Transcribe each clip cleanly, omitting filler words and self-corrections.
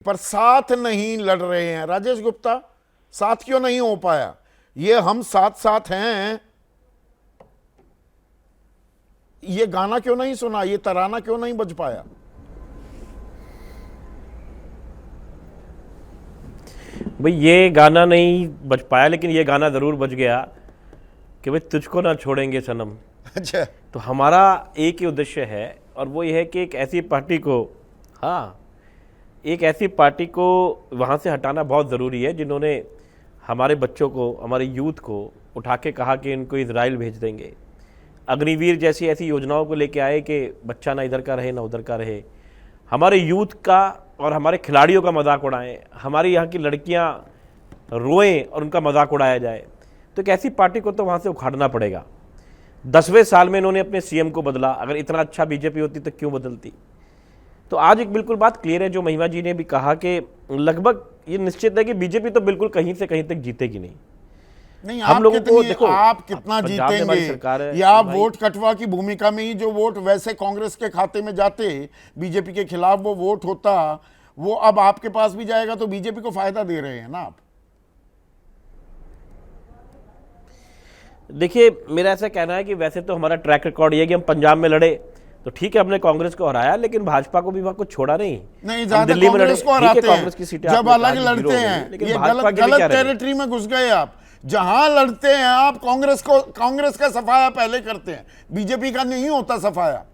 पर साथ नहीं लड़ रहे हैं। राजेश गुप्ता, साथ क्यों नहीं हो पाया? ये हम साथ साथ हैं, ये गाना क्यों नहीं सुना, ये तराना क्यों नहीं बज पाया? भाई ये गाना नहीं बज पाया, लेकिन ये गाना ज़रूर बज गया कि भाई तुझको ना छोड़ेंगे सनम। अच्छा, तो हमारा एक ही उद्देश्य है, और वो ये है कि एक ऐसी पार्टी को, हाँ, एक ऐसी पार्टी को वहाँ से हटाना बहुत ज़रूरी है जिन्होंने हमारे बच्चों को, हमारे यूथ को उठा के कहा कि इनको इजराइल भेज देंगे। अग्निवीर जैसी ऐसी योजनाओं को लेके आए कि बच्चा ना इधर का रहे ना उधर का रहे। हमारे यूथ का और हमारे खिलाड़ियों का मजाक उड़ाएं, हमारी यहाँ की लड़कियाँ रोएं और उनका मजाक उड़ाया जाए। तो एक ऐसी पार्टी को तो वहाँ से उखाड़ना पड़ेगा। 10वें साल में इन्होंने अपने सीएम को बदला, अगर इतना अच्छा बीजेपी होती तो क्यों बदलती? तो आज एक बिल्कुल बात क्लियर है, जो महिमा जी ने भी कहा कि लगभग ये निश्चित है कि बीजेपी तो बिल्कुल कहीं से कहीं तक जीतेगी नहीं। नहीं, हम लोगों को देखो, आप कितना जीतेंगे? सरकार है, या आप वोट कटवा की भूमिका में ही जो वोट वैसे कांग्रेस के खाते में जाते, बीजेपी के खिलाफ वो वोट होता, वो अब आपके पास भी जाएगा, तो बीजेपी को फायदा दे रहे हैं ना आप। देखिए, मेरा ऐसा कहना है कि वैसे तो हमारा ट्रैक रिकॉर्ड ये है कि हम पंजाब में लड़े तो ठीक है, हमने कांग्रेस को हराया, लेकिन भाजपा को भी वहां कुछ छोड़ा नहीं। ज्यादा दिल्ली में कांग्रेस को हराते कांग्रेस की सीटें जब अलग लड़ते हैं, ये गलत टेरिटरी में घुस गए आप। जहां लड़ते हैं आप कांग्रेस का सफाया पहले करते हैं, बीजेपी का नहीं होता सफाया।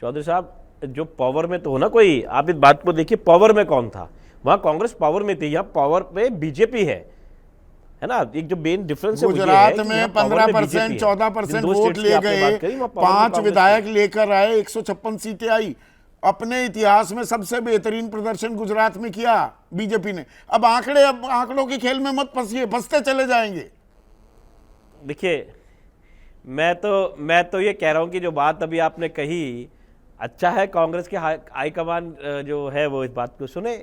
चौधरी साहब, जो पावर में तो हो ना कोई, आप इस बात को देखिए, पावर में कौन था? वहां कांग्रेस पावर में थी, यहाँ पावर पे बीजेपी है ना। एक जो मेन डिफरेंस है गुजरात में 15% 14% वोट ले गए, 5 विधायक लेकर आए, 156 सीटें आई। अपने इतिहास में सबसे बेहतरीन प्रदर्शन गुजरात में किया बीजेपी ने। अब आंकड़ों के खेल में मत फंसिए, फंसते चले जाएंगे। देखिए, मैं तो ये कह रहा हूं कि जो बात अभी आपने कही, अच्छा है कांग्रेस के हाईकमान जो है वो इस बात को सुने,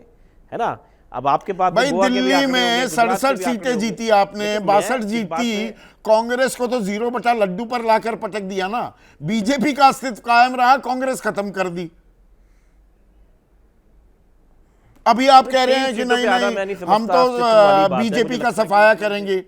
है ना। अब आपके पास भाई दिल्ली में 67 सीटें जीती आपने, 62 जीती। कांग्रेस को तो 0 बटा लड्डू पर लाकर पटक दिया ना। बीजेपी का अस्तित्व कायम रहा, कांग्रेस खत्म कर दी। अभी आप कह रहे हैं कि नहीं हम तो बीजेपी का सफाया करेंगे।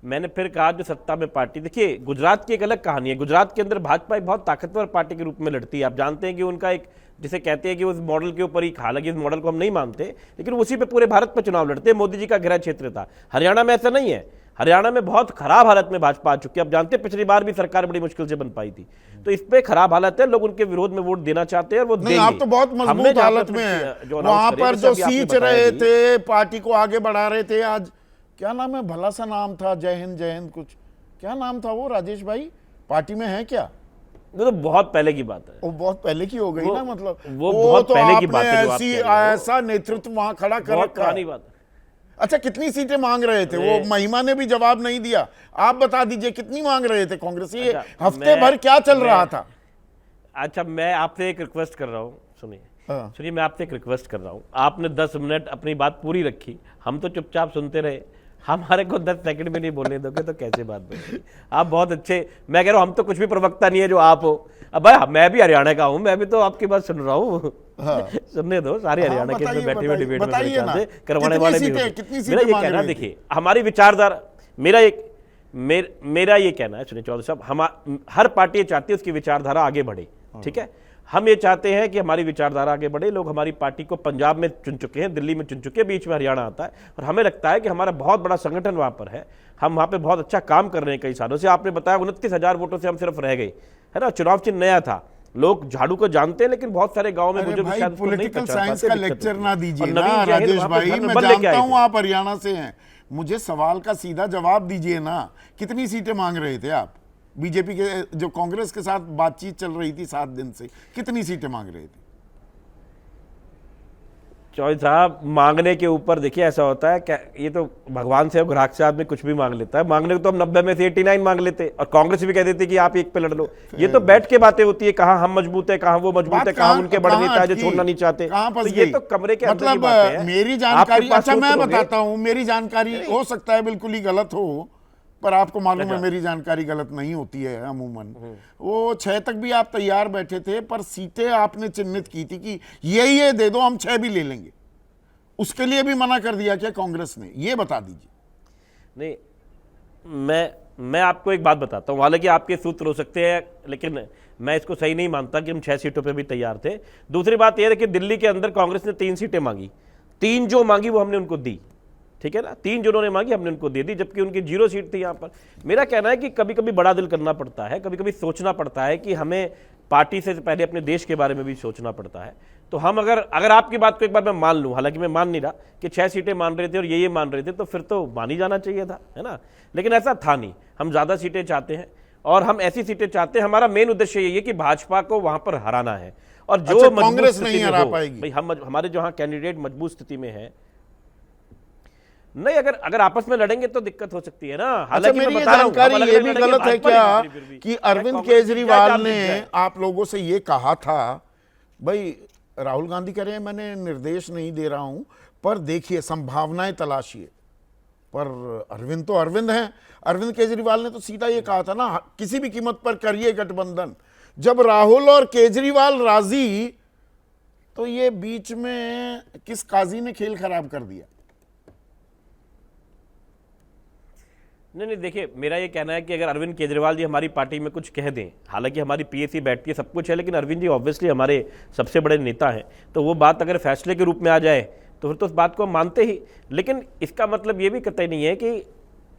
मैंने फिर कहा, जो सत्ता में पार्टी, देखिए गुजरात की एक अलग कहानी है। गुजरात के अंदर भाजपा एक बहुत ताकतवर पार्टी के रूप में लड़ती है। आप जानते हैं कि उनका एक, जिसे कहते हैं कि उस मॉडल के ऊपर ही, हालांकि इस मॉडल को हम नहीं मानते, लेकिन उसी पे पूरे भारत में चुनाव लड़ते हैं। मोदी जी का गृह क्षेत्र था। हरियाणा में ऐसा नहीं है। हरियाणा में बहुत खराब हालत में भाजपा आ चुकी है। आप जानते हैं पिछली बार भी सरकार बड़ी मुश्किल से बन पाई थी। तो इस पे खराब हालत है, लोग उनके विरोध में वोट देना चाहते हैं और वो देंगे। आप तो बहुत मजबूत हालत में है। वहां पर जो सींच रहे थे, पार्टी को आगे बढ़ा रहे थे, आज क्या नाम है, भला सा नाम था, जय हिंद कुछ, क्या नाम था वो? राजेश भाई पार्टी में है क्या? वो तो बहुत पहले की बात है। वो बहुत पहले की हो गई ना, मतलब वो बहुत तो पहले की बात है। ऐसा नेतृत्व वहां खड़ा कर रखा है। बात। अच्छा, कितनी सीटें मांग रहे थे? वो महिमा ने भी जवाब नहीं दिया। आप बता दीजिए कितनी मांग रहे थे कांग्रेस? ये हफ्ते भर क्या चल रहा था? अच्छा, मैं आपसे एक रिक्वेस्ट कर रहा हूँ, सुनिए, मैं आपसे एक रिक्वेस्ट कर रहा हूँ। आपने 10 मिनट अपनी बात पूरी रखी, हम तो चुपचाप सुनते रहे। हमारे को 10 सेकंड में नहीं बोलने दोगे तो कैसे बात बनेगी? आप बहुत अच्छे, मैं कह रहा हूँ, हम तो कुछ भी प्रवक्ता नहीं है जो आप हो। अब भाई मैं भी हरियाणा का हूँ, मैं भी तो आपकी बात सुन रहा हूँ। सुनने दो, सारे हरियाणा के बैठे हुए डिबेट में करवाने वाले भी। मेरा ये कहना, देखिए हमारी विचारधारा, मेरा ये कहना है, सुनिए चौधरी साहब, हर पार्टी चाहती है उसकी विचारधारा आगे बढ़े, ठीक है। हम ये चाहते हैं कि हमारी विचारधारा आगे बढ़े। लोग हमारी पार्टी को पंजाब में चुन चुके हैं, दिल्ली में चुन चुके हैं, बीच में हरियाणा आता है, और हमें लगता है कि हमारा बहुत बड़ा संगठन वहां पर है। हम वहां पे बहुत अच्छा काम कर रहे हैं कई सालों से। आपने बताया 29,000 वोटों से हम सिर्फ रह गए, है ना। चुनाव चिन्ह नया था, लोग झाड़ू को जानते हैं, लेकिन बहुत सारे गाँव में पॉलिटिकल साइंस का लेक्चर ना दीजिए ना राजेश भाई। मैं जानता हूँ आप हरियाणा से हैं, मुझे सवाल का सीधा जवाब दीजिए ना। कितनी सीटें मांग रहे थे आप? बीजेपी के, जो कांग्रेस के साथ बातचीत चल रही थी 7 दिन से, कितनी सीटें मांग रहे थे? चौधरी साहब, मांगने के ऊपर देखिए, ऐसा होता है क्या, ये तो भगवान से और ग्राहक से आदमी कुछ भी मांग लेता है। मांगने को तो हम 90 में से 89 मांग लेते, और कांग्रेस भी कह देती कि आप एक पे लड़ लो। ये तो बैठ के बातें होती है, कहाँ हम मजबूत है, कहाँ वो मजबूत है, कहाँ उनके बड़े नेता है जो छोड़ना नहीं चाहते। तो ये तो कमरे के अंदर की बातें हैं। मेरी जानकारी, अच्छा मैं बताता हूँ, मेरी जानकारी हो सकता है बिल्कुल ही गलत हो, पर आपको मालूम है मेरी जानकारी गलत नहीं होती है अमूमन, वो 6 तक भी आप तैयार बैठे थे, पर सीटें आपने चिन्हित की थी कि ये दे दो, हम 6 भी ले लेंगे। उसके लिए भी मना कर दिया क्या कांग्रेस ने, ये बता दीजिए। नहीं, मैं आपको एक बात बताता हूँ, हालांकि आपके सूत्र हो सकते हैं, लेकिन मैं इसको सही नहीं मानता कि हम 6 सीटों पे भी तैयार थे। दूसरी बात यह है कि दिल्ली के अंदर कांग्रेस ने 3 सीटें मांगी, 3 जो मांगी वो हमने उनको दी, ठीक है ना, 3 जो उन्होंने मांगी हमने उनको दे दी, जबकि उनकी 0 सीट थी यहाँ पर। मेरा कहना है कि कभी कभी बड़ा दिल करना पड़ता है, कभी कभी सोचना पड़ता है कि हमें पार्टी से पहले अपने देश के बारे में भी सोचना पड़ता है। तो हम अगर आपकी बात को एक बार मैं मान लूं, हालांकि मैं मान नहीं रहा कि 6 सीटें मान रहे थे और ये मान रहे थे, तो फिर तो मान ही जाना चाहिए था, है ना, लेकिन ऐसा था नहीं। हम ज़्यादा सीटें चाहते हैं और हम ऐसी सीटें चाहते हैं, हमारा मेन उद्देश्य यही है कि भाजपा को वहां पर हराना है। और जो कांग्रेस नहीं हरा पाएगी भाई, हमारे जो कैंडिडेट मजबूत स्थिति में है, नहीं, अगर आपस में लड़ेंगे तो दिक्कत हो सकती है ना। हालांकि मेरी जानकारी ये भी गलत है क्या कि अरविंद केजरीवाल ने आप लोगों से ये कहा था, भाई राहुल गांधी कह रहे हैं मैंने निर्देश नहीं दे रहा हूं, पर देखिए संभावनाएं तलाशिए, पर अरविंद तो अरविंद हैं। अरविंद केजरीवाल ने तो सीधा ये कहा था ना, किसी भी कीमत पर करिए गठबंधन। जब राहुल और केजरीवाल राजी, तो ये बीच में किस काजी ने खेल खराब कर दिया। नहीं, देखिए, मेरा ये कहना है कि अगर अरविंद केजरीवाल जी हमारी पार्टी में कुछ कह दें, हालांकि हमारी पीएसी बैठती है, सब कुछ है, लेकिन अरविंद जी ऑब्वियसली हमारे सबसे बड़े नेता हैं, तो वो बात अगर फैसले के रूप में आ जाए तो फिर तो उस बात को हम मानते ही। लेकिन इसका मतलब ये भी कतई नहीं है कि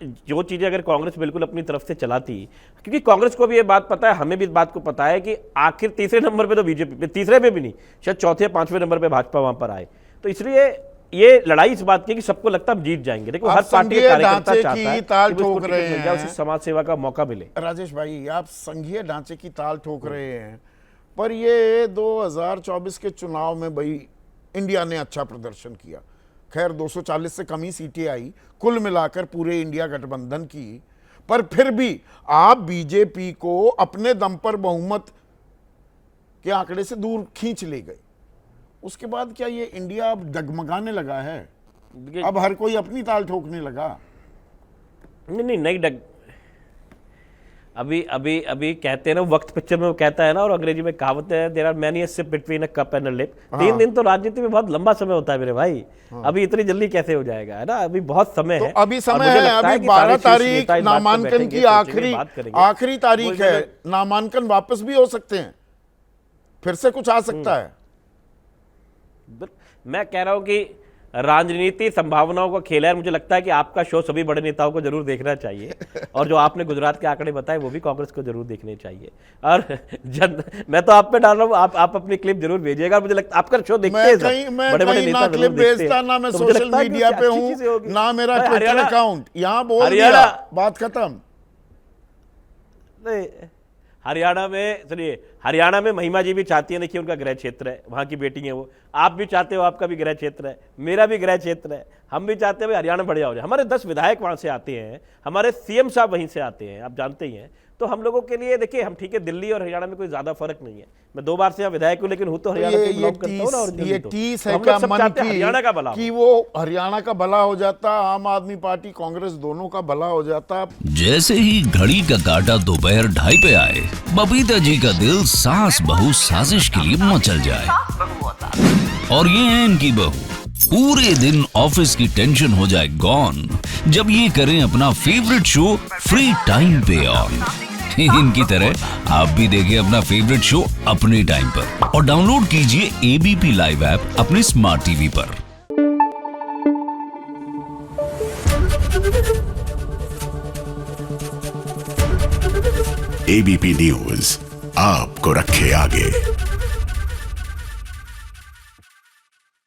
जो चीज़ें अगर कांग्रेस बिल्कुल अपनी तरफ से चलाती, क्योंकि कांग्रेस को भी ये बात पता है, हमें भी इस बात को पता है कि आखिर तीसरे नंबर पे तो बीजेपी, तीसरे पे भी नहीं, शायद चौथे या 5वें नंबर पे भाजपा वहां पर आए। तो इसलिए ये लड़ाई इस बात की कि सबको लगता है जीत जाएंगे, देखो हर पार्टी का कार्यकर्ता चाहता है ताल ठोक रहे हैं, उसे समाज सेवा का मौका मिले। राजेश भाई, आप संघीय ढांचे की ताल ठोक रहे हैं, पर ये 2024 के चुनाव में भाई इंडिया ने अच्छा प्रदर्शन किया। खैर 240 से कम ही सीटें आई कुल मिलाकर पूरे इंडिया गठबंधन की, पर फिर भी आप बीजेपी को अपने दम पर बहुमत के आंकड़े से दूर खींच ले गए। उसके बाद क्या ये इंडिया अब डगमगाने लगा है? अब हर कोई अपनी ताल ठोकने लगा। नहीं, अभी कहते हैं ना, वक्त पिक्चर में वो कहता है ना, और अंग्रेजी में कहावत है, there are many a slip between a cup and a lip. 3 दिन तो राजनीति में बहुत लंबा समय होता है मेरे भाई। अभी इतनी जल्दी कैसे हो जाएगा, है ना, अभी बहुत समय है। तो अभी समय है, अभी 12 तारीख नामांकन की आखिरी तारीख है। नामांकन वापस भी हो सकते हैं, फिर से कुछ आ सकता है। मैं कह रहा हूं कि राजनीति संभावनाओं का खेल है। मुझे लगता है कि आपका शो सभी बड़े नेताओं को जरूर देखना चाहिए, और जो आपने गुजरात के आंकड़े बताए वो भी कांग्रेस को जरूर देखने चाहिए। और मैं तो आप पे डाल रहा हूं, आप अपनी क्लिप जरूर भेजिएगा। मुझे लगता है आपका शो देखते हैं बड़े-बड़े नेता, क्लिप भेजता ना, मैं सोशल मीडिया पे हूं ना, मेरा ट्विटर अकाउंट, यहां बोल दिया, बात खत्म। हरियाणा में, सुनिए, हरियाणा में महिमा जी भी चाहती है, देखिए उनका गृह क्षेत्र है, वहां की बेटी है वो, आप भी चाहते हो, आपका भी गृह क्षेत्र है, मेरा भी गृह क्षेत्र है, हम भी चाहते हैं भाई हरियाणा बढ़िया हो जाए। हमारे 10 विधायक वहां से आते हैं, हमारे सीएम साहब वहीं से आते हैं, आप जानते ही हैं। तो हम लोगों के लिए देखिए, हम ठीक है, दिल्ली और हरियाणा में कोई ज्यादा फर्क नहीं है। मैं 2 बार से यहाँ विधायक हूँ, लेकिन हूँ तो हरियाणा से बिलोंग करता हूँ ना। और ये टीस है क्या मन की हरियाणा का भला, कि वो हरियाणा का भला हो जाता, आम आदमी पार्टी कांग्रेस दोनों का भला हो जाता। जैसे ही घड़ी का काटा दोपहर 2:30 पे आए, बबीता जी का दिल सास बहू साजिश के लिए मचल जाए। और ये है इनकी बहू, पूरे दिन ऑफिस की टेंशन हो जाए गॉन जब ये करें अपना फेवरेट शो फ्री टाइम पे ऑन। इनकी तरह आप भी देखिए अपना फेवरेट शो अपने टाइम पर, और डाउनलोड कीजिए एबीपी लाइव ऐप अपने स्मार्ट टीवी पर। एबीपी न्यूज आपको रखे आगे।